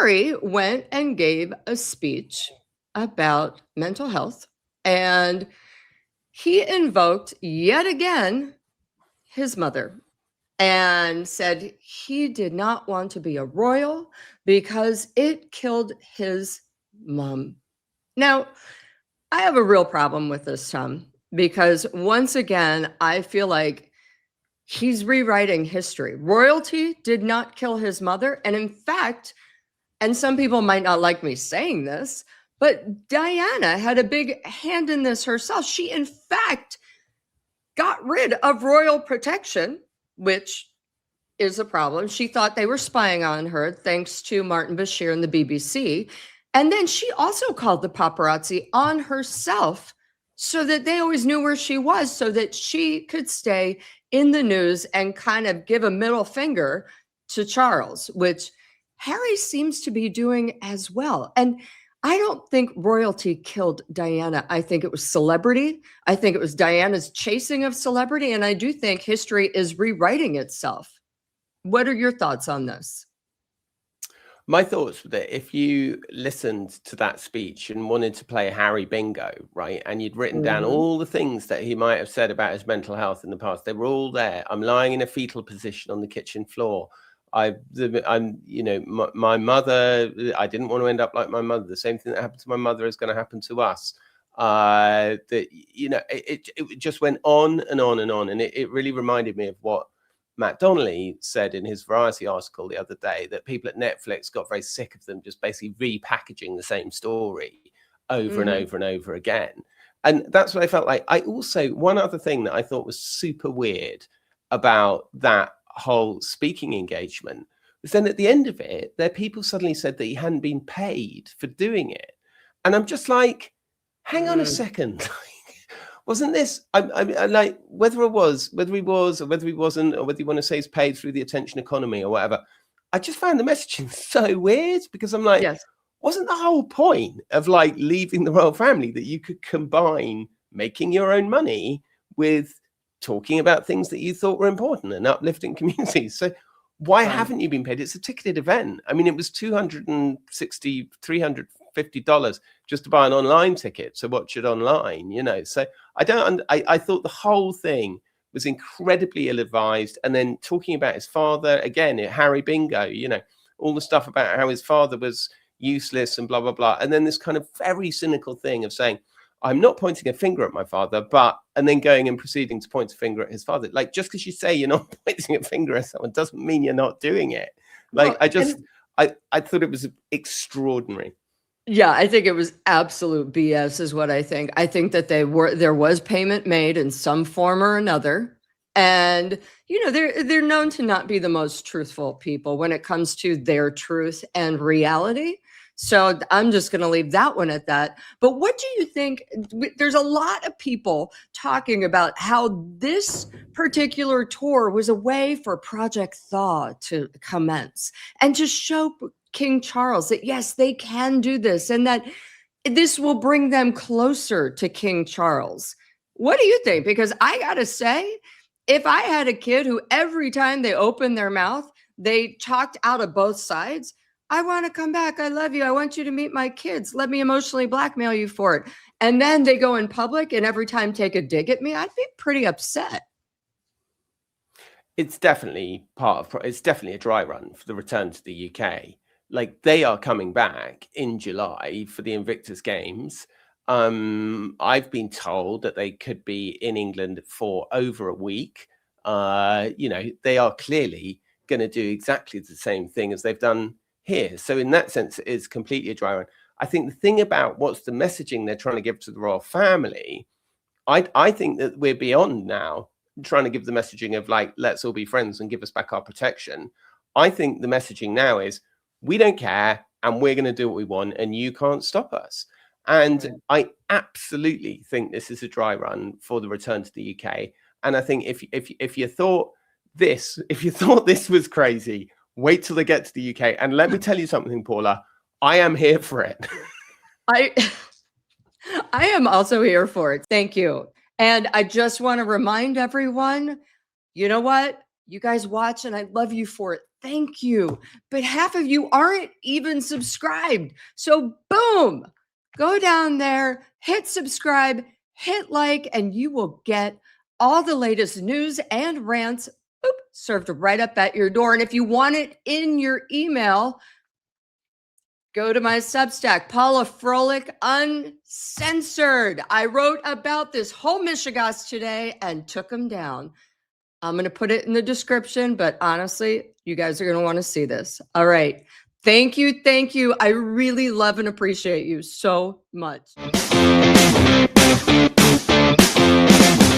Harry went and gave a speech about mental health, and he invoked yet again his mother and said he did not want to be a royal because it killed his mom. Now, I have a real problem with this, Tom, because once again, I feel like he's rewriting history. Royalty did not kill his mother. And in fact, and some people might not like me saying this, but Diana had a big hand in this herself. She, in fact, got rid of royal protection, which is a problem. She thought they were spying on her, thanks to Martin Bashir and the BBC. And then she also called the paparazzi on herself so that they always knew where she was, so that she could stay in the news and kind of give a middle finger to Charles, which Harry seems to be doing as well. And I don't think royalty killed Diana. I think it was celebrity. I think it was Diana's chasing of celebrity. And I do think history is rewriting itself. What are your thoughts on this? My thoughts were that if you listened to that speech and wanted to play Harry bingo, right, and you'd written down all the things that he might have said about his mental health in the past, they were all there. I'm lying in a fetal position on the kitchen floor. My mother, I didn't want to end up like my mother. The same thing that happened to my mother is going to happen to us. It just went on and on and on. And it really reminded me of what Matt Donnelly said in his Variety article the other day, that people at Netflix got very sick of them just basically repackaging the same story over and over and over again. And that's what I felt like. One other thing that I thought was super weird about that whole speaking engagement was then at the end of it, people suddenly said that he hadn't been paid for doing it. And I'm just like, hang on a second. Wasn't this, I like, whether he was, or whether he wasn't, or whether you want to say he's paid through the attention economy or whatever, I just found the messaging so weird, because I'm like, wasn't the whole point of like leaving the royal family that you could combine making your own money with talking about things that you thought were important and uplifting communities? So why haven't you been paid? It's a ticketed event. I mean, it was $260, $350 just to buy an online ticket to watch it online, So I thought the whole thing was incredibly ill-advised. And then talking about his father, again, Harry bingo, all the stuff about how his father was useless and blah, blah, blah. And then this kind of very cynical thing of saying, I'm not pointing a finger at my father, and then going and proceeding to point a finger at his father. Like, just because you say you're not pointing a finger at someone doesn't mean you're not doing it. Like, I thought it was extraordinary. Yeah, I think it was absolute BS is what I think. I think that there was payment made in some form or another. And, they're known to not be the most truthful people when it comes to their truth and reality. So I'm just going to leave that one at that. But what do you think? There's a lot of people talking about how this particular tour was a way for Project Thaw to commence and to show King Charles that, yes, they can do this, and that this will bring them closer to King Charles. What do you think? Because I got to say, if I had a kid who every time they opened their mouth, they talked out of both sides, I want to come back. I love you. I want you to meet my kids. Let me emotionally blackmail you for it. And then they go in public and every time take a dig at me, I'd be pretty upset. It's definitely it's definitely a dry run for the return to the UK. Like, they are coming back in July for the Invictus Games. I've been told that they could be in England for over a week. They are clearly going to do exactly the same thing as they've done here. So in that sense, it's completely a dry run. I think the thing about what's the messaging they're trying to give to the royal family, I think that we're beyond now trying to give the messaging of like, let's all be friends and give us back our protection. I think the messaging now is, we don't care and we're going to do what we want and you can't stop us. And I absolutely think this is a dry run for the return to the UK. And I think if you thought this was crazy, wait till they get to the UK. And let me tell you something, Paula, I am here for it. I am also here for it. Thank you. And I just want to remind everyone, you know what? You guys watch and I love you for it. Thank you. But half of you aren't even subscribed. So boom, go down there, hit subscribe, hit like, and you will get all the latest news and rants served right up at your door. And if you want it in your email, go to my Substack, Paula Froelich Uncensored. I wrote about this whole mishigas today and took them down. I'm going to put it in the description, but honestly, you guys are going to want to see this. All right. Thank you. Thank you. I really love and appreciate you so much.